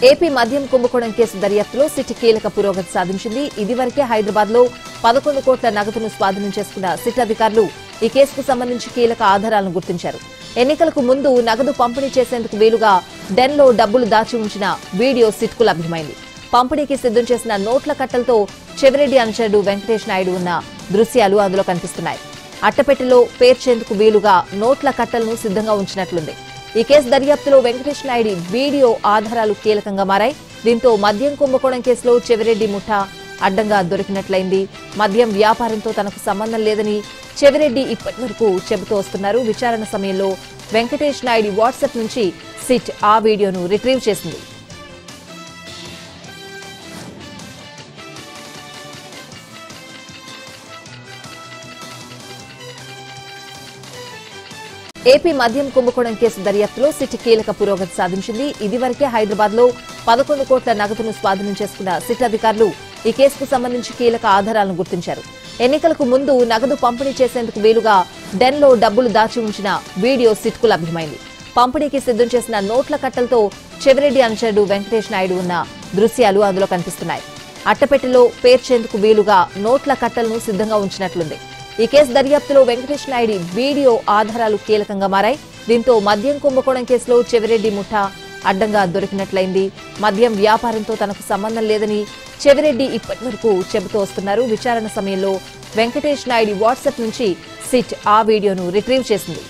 AP మద్యం కుంభకోణం case దర్యాప్తులో సిట్ కీలక పురోగతి సాధించింది. ఇదివరకే హైదరాబాద్ లో 11 కోట్ల నగదును స్వాధీనం చేసుకున్న సిట్ అధికారులు ఈ కేసుకు సంబంధించి కీలక ఆధారాలను గుర్తించారు. ఎన్నికలకు ముందు నగదు పంపిణీ చేసేందుకు వీలుగా డెన్లో డబ్బులు దాచి ఉంచిన వీడియో సిట్కు లభ్యమైంది. పంపిణీకి సిద్ధం చేసిన నోట్ల కట్టలతో చెవిరెడ్డి అనుచరుడు వెంకటేష్ నాయుడు ఉన్న దృశ్యాలు అందులో కనిపిస్తున్నాయి. అట్టపెట్టెలో పేర్చేందుకు వీలుగా నోట్ల కట్టలను సిద్ధంగా ఉంచినట్లుంది. ఈ కేసు దర్యాప్తులో వెంకటేష్ నాయుడు వీడియో ఆధారాలు కీలకంగా మారాయి. దీంతో మద్యం కుంభకోణం కేసులో చెవిరెడ్డి ముఠా అడ్డంగా దొరికినట్లయింది. మద్యం వ్యాపారంతో తనకు సంబంధం లేదని చెవిరెడ్డి ఇప్పటి వరకు చెబుతూ వస్తున్నారు. విచారణ సమయంలో వెంకటేష్ నాయుడు వాట్సాప్ నుంచి సిట్ ఆ వీడియోను రిట్రీవ్ చేసింది. ఏపీ మద్యం కుంభకోణం కేసు దర్యాప్తులో సిట్ కీలక పురోగతి సాధించింది. ఇదివరకే హైదరాబాద్ లో 11 కోట్ల నగదును స్వాధీనం చేసుకున్న సిట్ అధికారులు ఈ కేసుకు సంబంధించి కీలక ఆధారాలను గుర్తించారు. ఎన్నికలకు ముందు నగదు పంపిణీ చేసేందుకు వీలుగా డెన్లో డబ్బులు దాచి ఉంచిన వీడియో సిట్కు లభ్యమైంది. పంపిణీకి సిద్ధం చేసిన నోట్ల కట్టలతో చెవిరెడ్డి అనుచరుడు వెంకటేష్ నాయుడు ఉన్న దృశ్యాలు అందులో కనిపిస్తున్నాయి. అట్టపెట్టెలో పేర్చేందుకు వీలుగా నోట్ల కట్టలను సిద్ధంగా ఉంచినట్లుంది. ఈ కేసు దర్యాప్తులో వెంకటేష్ నాయుడు వీడియో ఆధారాలు కీలకంగా మారాయి. దీంతో మద్యం కుంభకోణం కేసులో చెవిరెడ్డి ముఠా అడ్డంగా దొరికినట్లయింది. మద్యం వ్యాపారంతో తనకు సంబంధం లేదని చెవిరెడ్డి ఇప్పటి వరకు చెబుతూ వస్తున్నారు. విచారణ సమయంలో వెంకటేష్ నాయుడు వాట్సాప్ నుంచి సిట్ ఆ వీడియోను రిట్రీవ్ చేసింది.